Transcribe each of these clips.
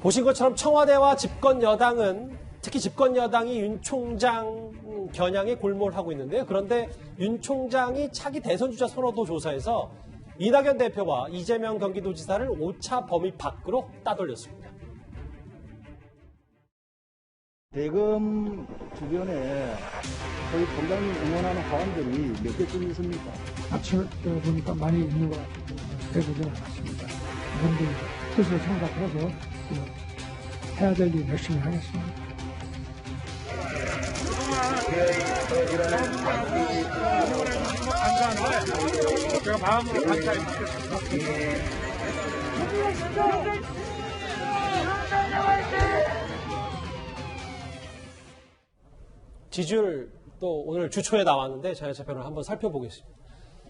보신 것처럼 청와대와 집권 여당은 특히 집권 여당이 윤 총장 겨냥에 골몰하고 있는데요. 그런데 윤 총장이 차기 대선 주자 선호도 조사에서 이낙연 대표와 이재명 경기도지사를 5차 범위 밖으로 따돌렸습니다. 대검 주변에 저희 총장님 응원하는 화원들이 몇 개쯤 있습니까? 아침에 보니까 많이 있는 것 해보진 않았습니다. 그런데 스스로 생각해서 해야 될 일 열심히 하겠습니다. 제가 마음으로 감사드리겠습니다. 지지율 또 오늘 주초에 나왔는데 자연차별을 한번 살펴보겠습니다.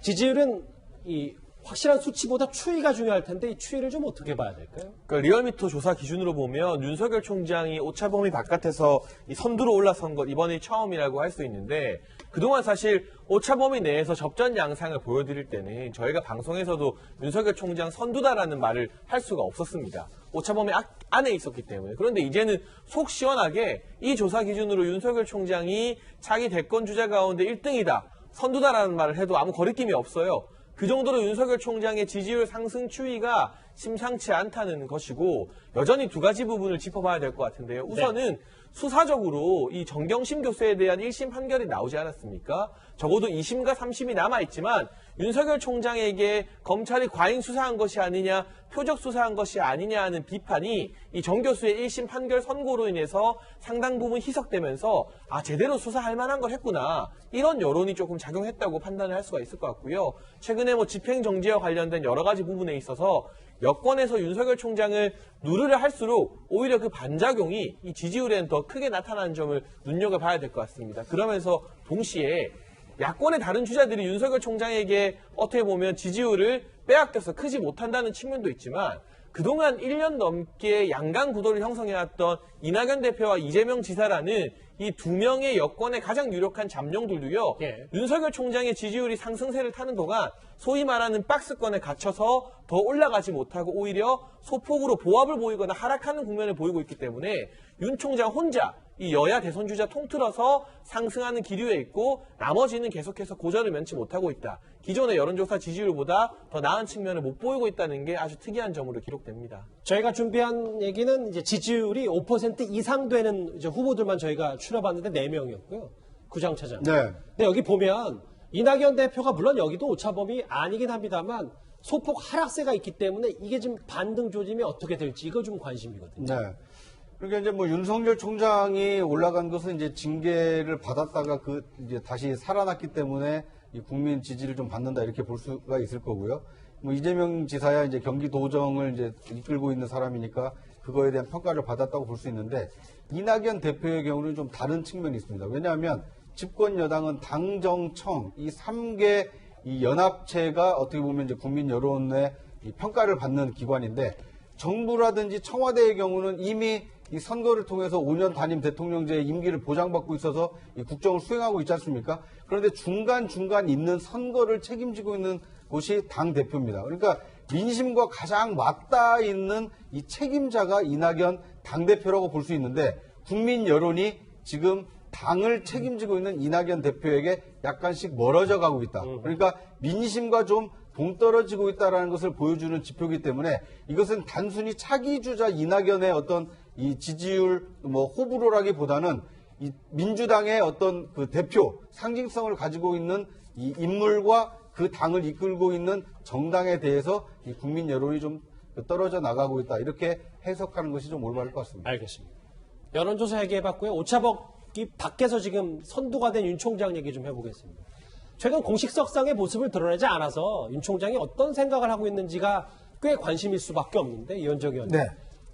지지율은 이 확실한 수치보다 추이가 중요할 텐데 이 추이를 좀 어떻게 봐야 될까요? 그러니까 리얼미터 조사 기준으로 보면 윤석열 총장이 오차 범위 바깥에서 이 선두로 올라선 것 이번이 처음이라고 할 수 있는데 그동안 사실 오차 범위 내에서 접전 양상을 보여드릴 때는 저희가 방송에서도 윤석열 총장 선두다라는 말을 할 수가 없었습니다. 오차 범위 안에 있었기 때문에. 그런데 이제는 속 시원하게 이 조사 기준으로 윤석열 총장이 자기 대권 주자 가운데 1등이다, 선두다라는 말을 해도 아무 거리낌이 없어요. 그 정도로 윤석열 총장의 지지율 상승 추이가 심상치 않다는 것이고 여전히 두 가지 부분을 짚어봐야 될 것 같은데요. 우선은 수사적으로 이 정경심 교수에 대한 1심 판결이 나오지 않았습니까? 적어도 2심과 3심이 남아있지만 윤석열 총장에게 검찰이 과잉 수사한 것이 아니냐, 표적 수사한 것이 아니냐 하는 비판이 이 정 교수의 1심 판결 선고로 인해서 상당 부분 희석되면서 제대로 수사할 만한 걸 했구나, 이런 여론이 조금 작용했다고 판단을 할 수가 있을 것 같고요. 최근에 집행정지와 관련된 여러 가지 부분에 있어서 여권에서 윤석열 총장을 누르려 할수록 오히려 그 반작용이 이 지지율에는 더 크게 나타나는 점을 눈여겨봐야 될 것 같습니다. 그러면서 동시에 야권의 다른 주자들이 윤석열 총장에게 어떻게 보면 지지율을 빼앗겨서 크지 못한다는 측면도 있지만 그동안 1년 넘게 양강 구도를 형성해왔던 이낙연 대표와 이재명 지사라는 이 두 명의 여권의 가장 유력한 잠룡들도요. 윤석열 총장의 지지율이 상승세를 타는 동안 소위 말하는 박스권에 갇혀서 더 올라가지 못하고 오히려 소폭으로 보합을 보이거나 하락하는 국면을 보이고 있기 때문에 윤 총장 혼자 이 여야 대선 주자 통틀어서 상승하는 기류에 있고 나머지는 계속해서 고전을 면치 못하고 있다. 기존의 여론조사 지지율보다 더 나은 측면을 못 보이고 있다는 게 아주 특이한 점으로 기록됩니다. 저희가 준비한 얘기는 이제 지지율이 5% 이상 되는 이제 후보들만 저희가 추려봤는데 4명이었고요. 구장차장. 네. 근데 여기 보면 이낙연 대표가 물론 여기도 오차범위 아니긴 합니다만 소폭 하락세가 있기 때문에 이게 지금 반등 조짐이 어떻게 될지 이거 좀 관심이거든요. 네. 그러니까 이제 윤석열 총장이 올라간 것은 이제 징계를 받았다가 이제 다시 살아났기 때문에 이 국민 지지를 좀 받는다 이렇게 볼 수가 있을 거고요. 이재명 지사야 이제 경기도정을 이제 이끌고 있는 사람이니까 그거에 대한 평가를 받았다고 볼 수 있는데 이낙연 대표의 경우는 좀 다른 측면이 있습니다. 왜냐하면 집권 여당은 당정청 이 3개 이 연합체가 어떻게 보면 이제 국민 여론의 이 평가를 받는 기관인데 정부라든지 청와대의 경우는 이미 이 선거를 통해서 5년 단임 대통령제의 임기를 보장받고 있어서 이 국정을 수행하고 있지 않습니까? 그런데 중간중간 있는 선거를 책임지고 있는 곳이 당대표입니다. 그러니까 민심과 가장 맞닿아 있는 이 책임자가 이낙연 당대표라고 볼 수 있는데 국민 여론이 지금 당을 책임지고 있는 이낙연 대표에게 약간씩 멀어져 가고 있다. 그러니까 민심과 좀 동떨어지고 있다는 것을 보여주는 지표이기 때문에 이것은 단순히 차기 주자 이낙연의 어떤 이 지지율 호불호라기보다는 이 민주당의 어떤 그 대표 상징성을 가지고 있는 이 인물과 그 당을 이끌고 있는 정당에 대해서 이 국민 여론이 좀 떨어져 나가고 있다. 이렇게 해석하는 것이 좀 올바를 것 같습니다. 알겠습니다. 여론조사 얘기해봤고요. 오차범위 밖에서 지금 선두가 된 윤 총장 얘기 좀 해보겠습니다. 최근 공식석상의 모습을 드러내지 않아서 윤 총장이 어떤 생각을 하고 있는지가 꽤 관심일 수밖에 없는데 이현정 의원님. 네.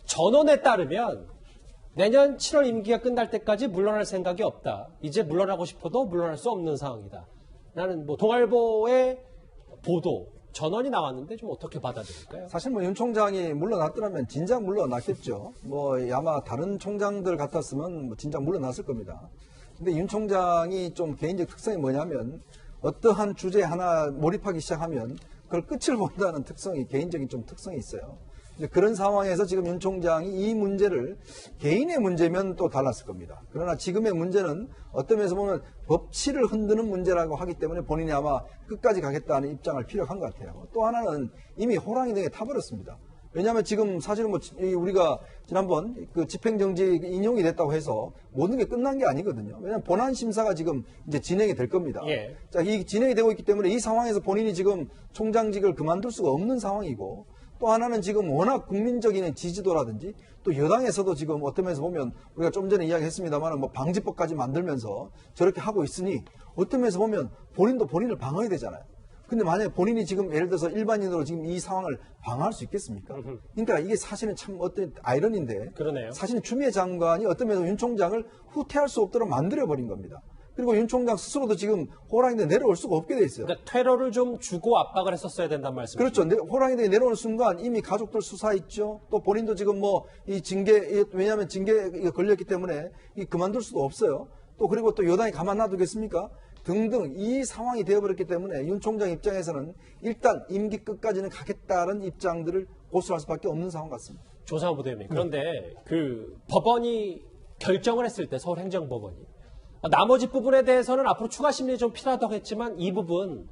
전원에 따르면 내년 7월 임기가 끝날 때까지 물러날 생각이 없다. 이제 물러나고 싶어도 물러날 수 없는 상황이다. 라는 동아일보의 보도, 전원이 나왔는데 좀 어떻게 받아들일까요? 사실 윤 총장이 물러났더라면 진작 물러났겠죠. 아마 다른 총장들 같았으면 진작 물러났을 겁니다. 근데 윤 총장이 좀 개인적 특성이 뭐냐면 어떠한 주제 하나 몰입하기 시작하면 그걸 끝을 본다는 특성이 개인적인 좀 특성이 있어요. 이제 그런 상황에서 지금 윤 총장이 이 문제를 개인의 문제면 또 달랐을 겁니다. 그러나 지금의 문제는 어떤 면에서 보면 법치를 흔드는 문제라고 하기 때문에 본인이 아마 끝까지 가겠다는 입장을 피력한 것 같아요. 또 하나는 이미 호랑이 등에 타버렸습니다. 왜냐하면 지금 사실은 뭐 우리가 지난번 그 집행정지 인용이 됐다고 해서 모든 게 끝난 게 아니거든요. 왜냐하면 본안 심사가 지금 이제 진행이 될 겁니다. 예. 자, 이 진행이 되고 있기 때문에 이 상황에서 본인이 지금 총장직을 그만둘 수가 없는 상황이고 또 하나는 지금 워낙 국민적인 지지도라든지 또 여당에서도 지금 어떤 면에서 보면 우리가 좀 전에 이야기했습니다만 뭐 방지법까지 만들면서 저렇게 하고 있으니 어떤 면에서 보면 본인도 본인을 방어해야 되잖아요. 근데 만약에 본인이 지금 예를 들어서 일반인으로 지금 이 상황을 방어할 수 있겠습니까? 그러니까 이게 사실은 참 어떤 아이러니인데 그러네요. 사실은 추미애 장관이 어떤 면에서 윤 총장을 후퇴할 수 없도록 만들어버린 겁니다. 그리고 윤 총장 스스로도 지금 호랑이대 내려올 수가 없게 돼 있어요. 그러니까 테러를 좀 주고 압박을 했었어야 된다는 말씀이죠. 그렇죠. 호랑이대에 내려오는 순간 이미 가족들 수사했죠. 또 본인도 지금 뭐 이 징계, 왜냐하면 징계에 걸렸기 때문에 그만둘 수도 없어요. 또 그리고 또 여당이 가만 놔두겠습니까? 등등 이 상황이 되어버렸기 때문에 윤 총장 입장에서는 일단 임기 끝까지는 가겠다는 입장들을 고수할 수밖에 없는 상황 같습니다. 조상호 부대변인. 그런데 그 법원이 결정을 했을 때 서울행정법원이 나머지 부분에 대해서는 앞으로 추가 심리 좀 필요하다고 했지만 이 부분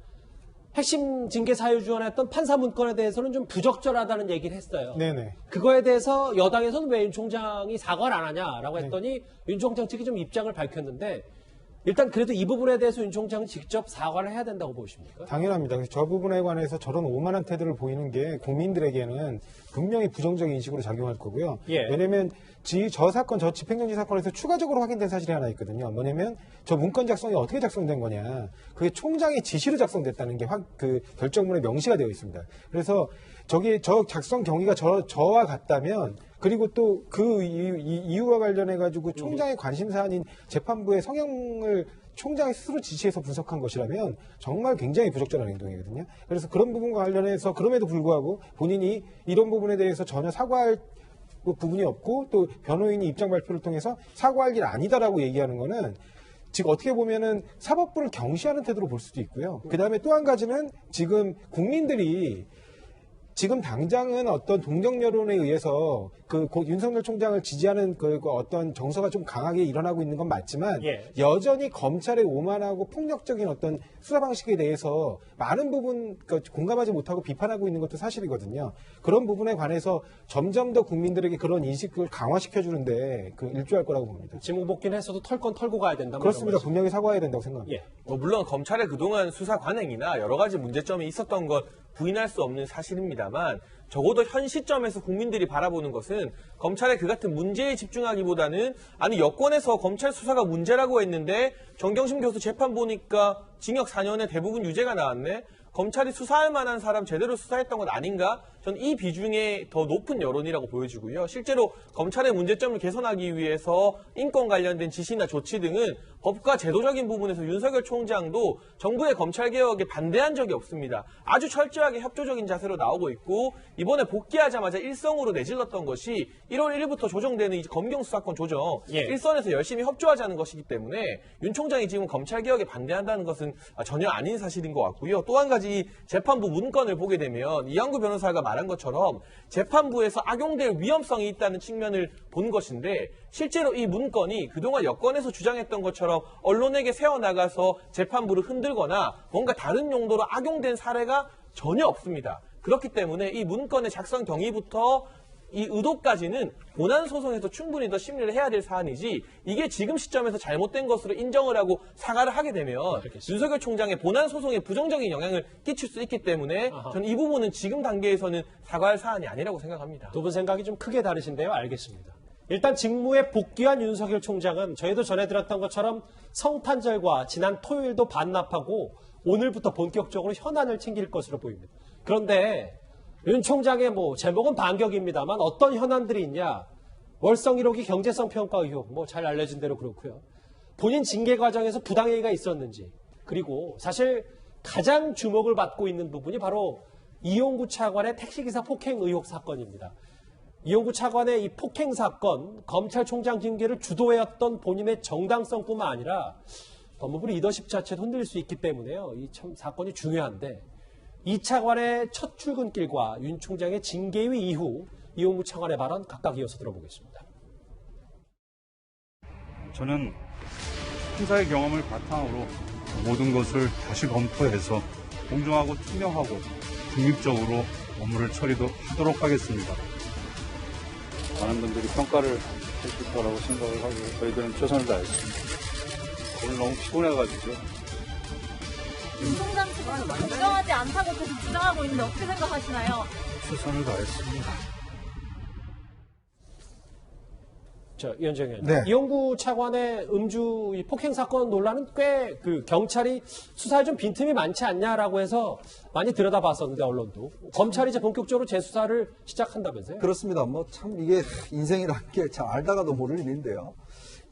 핵심 징계 사유 지원했던 판사 문건에 대해서는 좀 부적절하다는 얘기를 했어요. 네네. 그거에 대해서 여당에서는 왜 윤 총장이 사과를 안 하냐라고 했더니 윤 총장 측이 좀 입장을 밝혔는데 일단 그래도 이 부분에 대해서 윤 총장은 직접 사과를 해야 된다고 보십니까? 당연합니다. 그래서 저 부분에 관해서 저런 오만한 태도를 보이는 게 국민들에게는 분명히 부정적인 인식으로 작용할 거고요. 예. 왜냐하면 저 사건, 저 집행정지 사건에서 추가적으로 확인된 사실이 하나 있거든요. 뭐냐면 저 문건 작성이 어떻게 작성된 거냐. 그게 총장의 지시로 작성됐다는 게 그 결정문에 명시가 되어 있습니다. 그래서 저 작성 경위가 저와 같다면 그리고 또 그 이유와 관련해 가지고 총장의 관심 사안인 재판부의 성향을 총장이 스스로 지시해서 분석한 것이라면 정말 굉장히 부적절한 행동이거든요. 그래서 그런 부분과 관련해서 그럼에도 불구하고 본인이 이런 부분에 대해서 전혀 사과할 부분이 없고 또 변호인이 입장 발표를 통해서 사과할 일 아니다라고 얘기하는 거는 즉 어떻게 보면은 사법부를 경시하는 태도로 볼 수도 있고요. 그다음에 또 한 가지는 지금 국민들이 지금 당장은 어떤 동정 여론에 의해서 그 윤석열 총장을 지지하는 그 어떤 정서가 좀 강하게 일어나고 있는 건 맞지만 예. 여전히 검찰의 오만하고 폭력적인 어떤 수사 방식에 대해서 많은 부분 공감하지 못하고 비판하고 있는 것도 사실이거든요. 그런 부분에 관해서 점점 더 국민들에게 그런 인식을 강화시켜주는데 일조할 거라고 봅니다. 직무 복귀는 했어도 털 건 털고 가야 된다. 그렇습니다. 분명히 사과해야 된다고 생각합니다. 예. 물론 검찰의 그동안 수사 관행이나 여러 가지 문제점이 있었던 것 부인할 수 없는 사실입니다만 적어도 현 시점에서 국민들이 바라보는 것은 검찰의 그 같은 문제에 집중하기보다는 아니 여권에서 검찰 수사가 문제라고 했는데 정경심 교수 재판 보니까 징역 4년에 대부분 유죄가 나왔네. 검찰이 수사할 만한 사람 제대로 수사했던 것 아닌가? 전 이 비중에 더 높은 여론이라고 보여지고요. 실제로 검찰의 문제점을 개선하기 위해서 인권 관련된 지시나 조치 등은 법과 제도적인 부분에서 윤석열 총장도 정부의 검찰개혁에 반대한 적이 없습니다. 아주 철저하게 협조적인 자세로 나오고 있고 이번에 복귀하자마자 일성으로 내질렀던 것이 1월 1일부터 조정되는 이제 검경수사권 조정 예. 일선에서 열심히 협조하자는 것이기 때문에 윤 총장이 지금 검찰개혁에 반대한다는 것은 전혀 아닌 사실인 것 같고요. 또 한 가지 재판부 문건을 보게 되면 이양구 변호사가 말한 것처럼 재판부에서 악용될 위험성이 있다는 측면을 본 것인데 실제로 이 문건이 그동안 여권에서 주장했던 것처럼 언론에게 새어나가서 재판부를 흔들거나 뭔가 다른 용도로 악용된 사례가 전혀 없습니다. 그렇기 때문에 이 문건의 작성 경위부터 이 의도까지는 본안 소송에서 충분히 더 심리를 해야 될 사안이지 이게 지금 시점에서 잘못된 것으로 인정을 하고 사과를 하게 되면 윤석열 총장의 본안 소송에 부정적인 영향을 끼칠 수 있기 때문에 저는 이 부분은 지금 단계에서는 사과할 사안이 아니라고 생각합니다. 두 분 생각이 좀 크게 다르신데요. 알겠습니다. 일단 직무에 복귀한 윤석열 총장은 저희도 전해드렸던 것처럼 성탄절과 지난 토요일도 반납하고 오늘부터 본격적으로 현안을 챙길 것으로 보입니다. 그런데 윤 총장의 제목은 반격입니다만 어떤 현안들이 있냐. 월성 1호기 경제성 평가 의혹 잘 알려진 대로 그렇고요. 본인 징계 과정에서 부당행위가 있었는지 그리고 사실 가장 주목을 받고 있는 부분이 바로 이용구 차관의 택시기사 폭행 의혹 사건입니다. 이용구 차관의 이 폭행 사건 검찰총장 징계를 주도해왔던 본인의 정당성뿐만 아니라 법무부 리더십 자체도 흔들릴 수 있기 때문에요. 이 참 사건이 중요한데 이 차관의 첫 출근길과 윤 총장의 징계위 이후 이용구 차관의 발언 각각 이어서 들어보겠습니다. 저는 형사의 경험을 바탕으로 모든 것을 다시 검토해서 공정하고 투명하고 중립적으로 업무를 처리하도록 하겠습니다. 많은 분들이 평가를 해줄 거라고 생각을 하고 저희들은 최선을 다했습니다. 오늘 너무 피곤해가지고 윤 총장 측은 공정하지 않다고 계속 주장하고 있는데 어떻게 생각하시나요? 최선을 다했습니다. 위원장 의원님. 네. 이용구 차관의 음주 폭행 사건 논란은 꽤 경찰이 수사에 좀 빈틈이 많지 않냐라고 해서 많이 들여다봤었는데 언론도 검찰이 이제 본격적으로 재수사를 시작한다면서요? 그렇습니다. 뭐 참 이게 인생이라는 게 참 알다가도 모를 일인데요.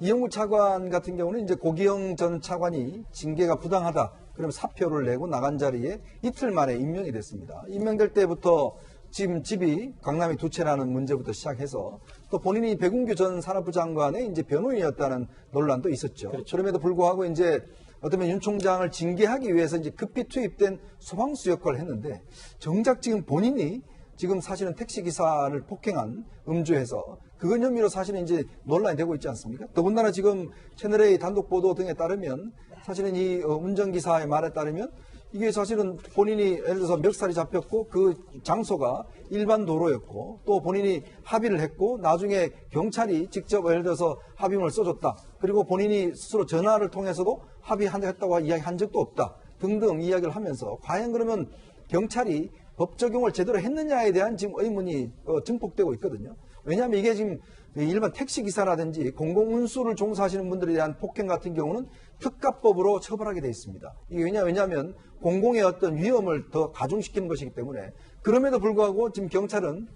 이용구 차관 같은 경우는 이제 고기영 전 차관이 징계가 부당하다. 그러면 사표를 내고 나간 자리에 이틀 만에 임명이 됐습니다. 임명될 때부터 지금 집이 강남에 두 채라는 문제부터 시작해서 또 본인이 백운규 전 산업부 장관의 이제 변호인이었다는 논란도 있었죠. 그렇죠. 그럼에도 불구하고 이제 어쩌면 윤 총장을 징계하기 위해서 이제 급히 투입된 소방수 역할을 했는데 정작 지금 본인이 지금 사실은 택시기사를 폭행한 음주해서 그것 혐의로 사실은 이제 논란이 되고 있지 않습니까? 더군다나 지금 채널A 단독 보도 등에 따르면 사실은 이 운전기사의 말에 따르면 이게 사실은 본인이 예를 들어서 멱살이 잡혔고 그 장소가 일반 도로였고 또 본인이 합의를 했고 나중에 경찰이 직접 예를 들어서 합의문을 써줬다. 그리고 본인이 스스로 전화를 통해서도 합의했다고 이야기한 적도 없다. 등등 이야기를 하면서 과연 그러면 경찰이 법 적용을 제대로 했느냐에 대한 지금 의문이 증폭되고 있거든요. 왜냐하면 이게 지금 일반 택시기사라든지 공공운수를 종사하시는 분들에 대한 폭행 같은 경우는 특가법으로 처벌하게 되어 있습니다. 이게 왜냐하면 공공의 어떤 위험을 더 가중시키는 것이기 때문에 그럼에도 불구하고 지금 경찰은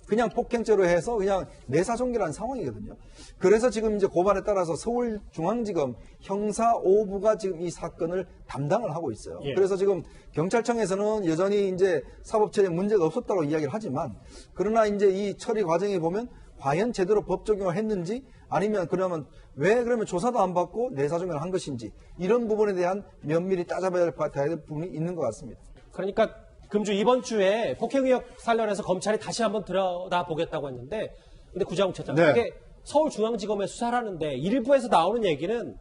그냥 폭행죄로 해서 그냥 내사종결한 상황이거든요. 그래서 지금 이제 고발에 따라서 서울중앙지검 형사 5부가 지금 이 사건을 담당을 하고 있어요. 예. 그래서 지금 경찰청에서는 여전히 이제 사법처리에 문제가 없었다고 이야기를 하지만 그러나 이제 이 처리 과정에 보면 과연 제대로 법 적용을 했는지 아니면 그러면 왜 그러면 조사도 안 받고 내사종결을 한 것인지 이런 부분에 대한 면밀히 따져봐야 될 부분이 있는 것 같습니다. 그러니까 금주 이번 주에 폭행 의혹 관련해서 검찰이 다시 한번 들여다보겠다고 했는데 근데 구자웅차장 네. 이게 서울중앙지검에 수사를 하는데 일부에서 나오는 얘기는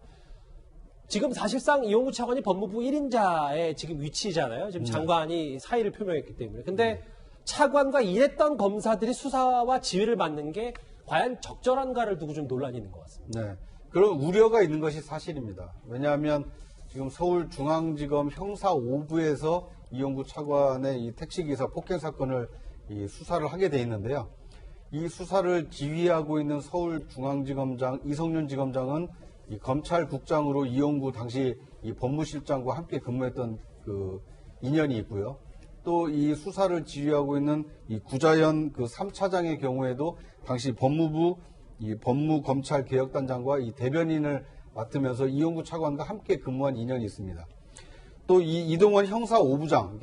지금 사실상 이용구 차관이 법무부 1인자의 지금 위치잖아요. 지금 장관이 사의를 표명했기 때문에. 근데 차관과 일했던 검사들이 수사와 지휘를 맡는 게 과연 적절한가를 두고 좀 논란이 있는 것 같습니다. 네. 그런 우려가 있는 것이 사실입니다. 왜냐하면 지금 서울중앙지검 형사 5부에서 이용구 차관의 이 택시기사 폭행 사건을 이 수사를 하게 돼 있는데요. 이 수사를 지휘하고 있는 서울중앙지검장 이성윤 지검장은 이 검찰국장으로 이용구 당시 이 법무실장과 함께 근무했던 그 인연이 있고요. 또 이 수사를 지휘하고 있는 이 구자연 그 3차장의 경우에도 당시 법무부 이 법무검찰개혁단장과 이 대변인을 맡으면서 이용구 차관과 함께 근무한 인연이 있습니다. 또 이 이동원 형사 5부장,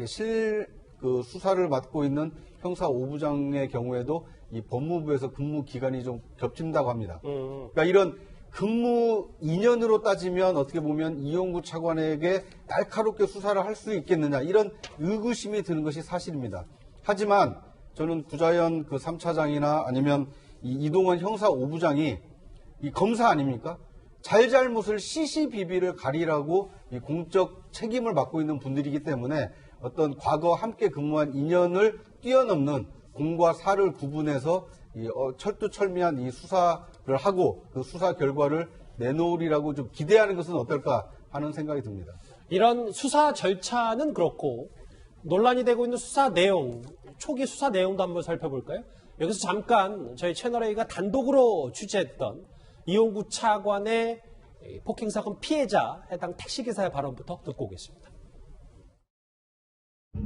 그 수사를 맡고 있는 형사 5부장의 경우에도 이 법무부에서 근무 기간이 좀 겹친다고 합니다. 그러니까 이런 근무 인연으로 따지면 어떻게 보면 이용구 차관에게 날카롭게 수사를 할 수 있겠느냐 이런 의구심이 드는 것이 사실입니다. 하지만 저는 구자연 그 3차장이나 아니면 이 이동원 형사 5부장이 이 검사 아닙니까? 잘잘못을 시시비비를 가리라고 이 공적 책임을 맡고 있는 분들이기 때문에 어떤 과거 함께 근무한 인연을 뛰어넘는 공과 사를 구분해서 철두철미한 이 수사를 하고 그 수사 결과를 내놓으리라고 좀 기대하는 것은 어떨까 하는 생각이 듭니다. 이런 수사 절차는 그렇고 논란이 되고 있는 수사 내용, 초기 수사 내용도 한번 살펴볼까요? 여기서 잠깐 저희 채널A가 단독으로 취재했던 이용구 차관의 폭행사건 피해자 해당 택시기사의 발언부터 듣고 오겠습니다.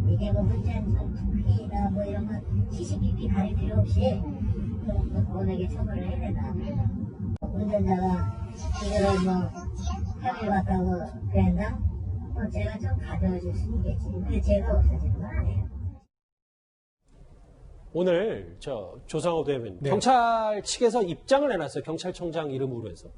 이게 뭐 문제나 뭐 이런 건 CCTV 가릴 필요 없이 본에게 처벌을 해야 된다. 운전자가 이거를 뭐 혐의 같다고 그랬나? 제가 좀 가져줄 수 있겠지. 근데 제가 없어지는 건 아니에요. 오늘 조상호 대변인 경찰 측에서 입장을 내놨어요. 경찰청장 이름으로 해서.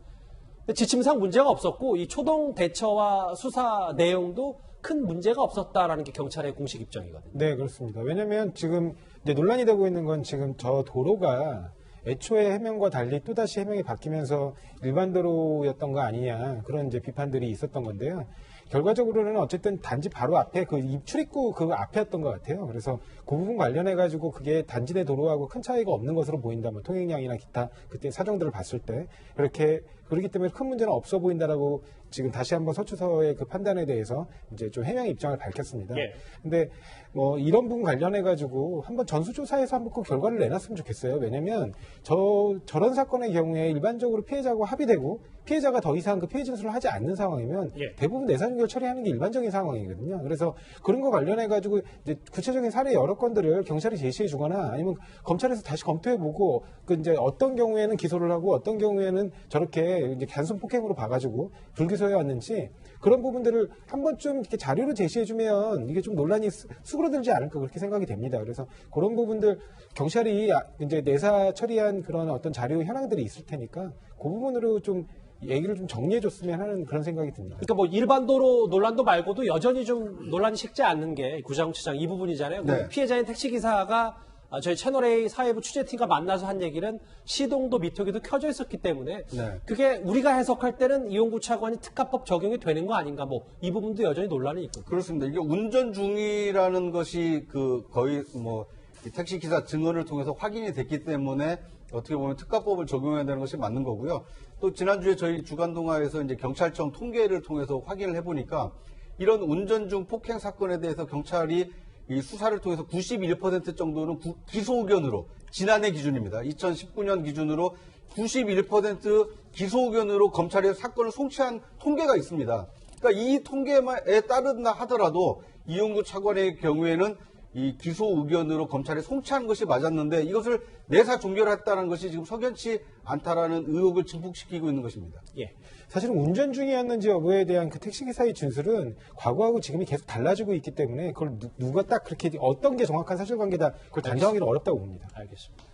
근데 지침상 문제가 없었고 이 초동 대처와 수사 내용도 큰 문제가 없었다라는 게 경찰의 공식 입장이거든요. 네, 그렇습니다. 왜냐하면 지금 이제 논란이 되고 있는 건 지금 저 도로가 애초에 해명과 달리 또다시 해명이 바뀌면서 일반 도로였던 거 아니냐 그런 이제 비판들이 있었던 건데요. 결과적으로는 어쨌든 단지 바로 앞에 그 출입구 그 앞이었던 것 같아요. 그래서 그 부분 관련해 가지고 그게 단지 내 도로하고 큰 차이가 없는 것으로 보인다. 뭐 통행량이나 기타 그때 사정들을 봤을 때 그렇기 때문에 큰 문제는 없어 보인다라고 지금 다시 한번 서초서의 그 판단에 대해서 이제 좀 해명 입장을 밝혔습니다. 예. 근데 뭐 이런 부분 관련해 가지고 한번 전수조사해서 한번 그 결과를 내놨으면 좋겠어요. 왜냐면 저런 사건의 경우에 일반적으로 피해자하고 합의되고 피해자가 더 이상 그 피해 진술을 하지 않는 상황이면 예. 대부분 내사종결 처리하는 게 일반적인 상황이거든요. 그래서 그런 거 관련해 가지고 이제 구체적인 사례 여러 건들을 경찰이 제시해 주거나 아니면 검찰에서 다시 검토해 보고 그 이제 어떤 경우에는 기소를 하고 어떤 경우에는 저렇게 이제 단순 폭행으로 봐가지고 불기소해 왔는지 그런 부분들을 한 번쯤 이렇게 자료로 제시해 주면 이게 좀 논란이 수그러들지 않을까 그렇게 생각이 됩니다. 그래서 그런 부분들 경찰이 이제 내사 처리한 그런 어떤 자료 현황들이 있을 테니까 그 부분으로 좀 얘기를 좀 정리해 줬으면 하는 그런 생각이 듭니다. 그러니까 뭐 일반 도로 논란도 말고도 여전히 좀 논란이 식지 않는 게 구자공처장 이 부분이잖아요. 네. 그 피해자인 택시기사가 저희 채널A 사회부 취재팀과 만나서 한 얘기는 시동도 미터기도 켜져 있었기 때문에 네. 그게 우리가 해석할 때는 이용구 차관이 특가법 적용이 되는 거 아닌가 뭐 이 부분도 여전히 논란이 있거든요. 그렇습니다. 이게 운전 중이라는 것이 거의 뭐 택시 기사 증언을 통해서 확인이 됐기 때문에 어떻게 보면 특가법을 적용해야 되는 것이 맞는 거고요. 또 지난주에 저희 주간동아에서 이제 경찰청 통계를 통해서 확인을 해보니까 이런 운전 중 폭행 사건에 대해서 경찰이 이 수사를 통해서 91% 정도는 기소 의견으로 지난해 기준입니다. 2019년 기준으로 91% 기소 의견으로 검찰이 사건을 송치한 통계가 있습니다. 그러니까 이 통계에 따른다 하더라도 이용구 차관의 경우에는 이 기소 의견으로 검찰이 송치한 것이 맞았는데 이것을 내사 종결했다는 것이 지금 석연치 않다라는 의혹을 증폭시키고 있는 것입니다. 예. 사실은 운전 중이었는지 여부에 대한 그 택시기사의 진술은 과거하고 지금이 계속 달라지고 있기 때문에 그걸 누가 딱 그렇게 어떤 게 정확한 사실관계다 그걸 단정하기는 어렵다고 봅니다. 알겠습니다.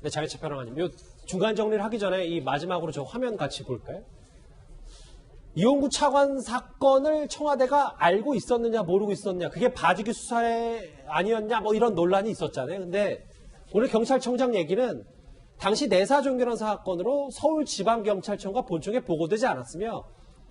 네, 장혜철 평론가님, 요 중간 정리를 하기 전에 이 마지막으로 저 화면 같이 볼까요? 이용구 차관 사건을 청와대가 알고 있었느냐 모르고 있었느냐 그게 봐주기 수사에 아니었냐 뭐 이런 논란이 있었잖아요. 근데 오늘 경찰청장 얘기는 당시 내사 종결한 사건으로 서울지방경찰청과 본청에 보고되지 않았으며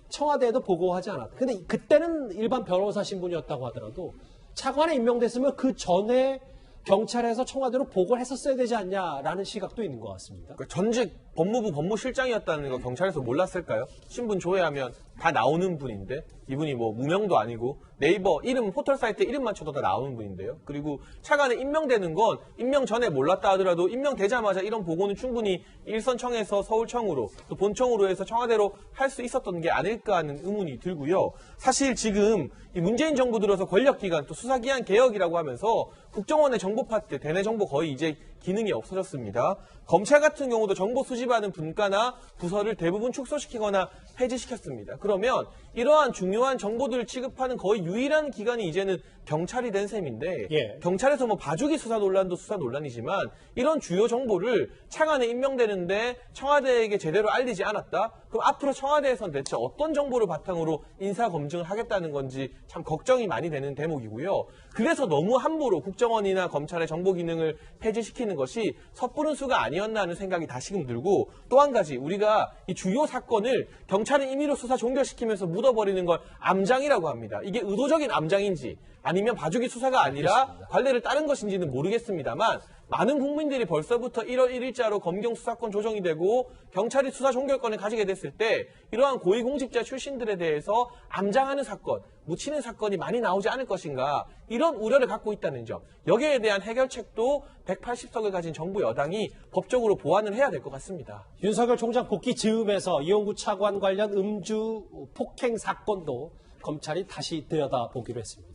청와대에도 보고하지 않았다. 근데 그때는 일반 변호사 신분이었다고 하더라도 차관에 임명됐으면 그 전에 경찰에서 청와대로 보고를 했었어야 되지 않냐라는 시각도 있는 것 같습니다. 그러니까 전직 법무부 법무실장이었다는 거 경찰에서 몰랐을까요? 신분 조회하면 다 나오는 분인데 이분이 뭐 무명도 아니고 네이버 이름 포털 사이트 이름만 쳐도 다 나오는 분인데요. 그리고 차관에 임명되는 건 임명 전에 몰랐다 하더라도 임명되자마자 이런 보고는 충분히 일선청에서 서울청으로 또 본청으로 해서 청와대로 할 수 있었던 게 아닐까 하는 의문이 들고요. 사실 지금 이 문재인 정부 들어서 권력기관 또 수사기관 개혁이라고 하면서 국정원의 정보 파트, 대내 정보 거의 이제 기능이 없어졌습니다. 검찰 같은 경우도 정보 수집하는 분과나 부서를 대부분 축소시키거나 폐지시켰습니다. 그러면 이러한 중요한 정보들을 취급하는 거의 유일한 기관이 이제는 경찰이 된 셈인데 예. 경찰에서 뭐 봐주기 수사 논란도 수사 논란이지만 이런 주요 정보를 차관에 임명되는데 청와대에게 제대로 알리지 않았다? 그럼 앞으로 청와대에서는 대체 어떤 정보를 바탕으로 인사 검증을 하겠다는 건지 참 걱정이 많이 되는 대목이고요. 그래서 너무 함부로 국정원이나 검찰의 정보 기능을 폐지시키는 것이 섣부른 수가 아니었나 하는 생각이 다시금 들고 또 한 가지 우리가 이 주요 사건을 경찰의 임의로 수사 종결시키면서 묻어버리는 걸 암장이라고 합니다. 이게 의도적인 암장인지 아니면 봐주기 수사가 아니라 관례를 따른 것인지는 모르겠습니다만 많은 국민들이 벌써부터 1월 1일자로 검경 수사권 조정이 되고 경찰이 수사 종결권을 가지게 됐을 때 이러한 고위공직자 출신들에 대해서 암장하는 사건, 묻히는 사건이 많이 나오지 않을 것인가 이런 우려를 갖고 있다는 점. 여기에 대한 해결책도 180석을 가진 정부 여당이 법적으로 보완을 해야 될 것 같습니다. 윤석열 총장 복귀 즈음에서 이용구 차관 관련 음주 폭행 사건도 검찰이 다시 들여다보기로 했습니다.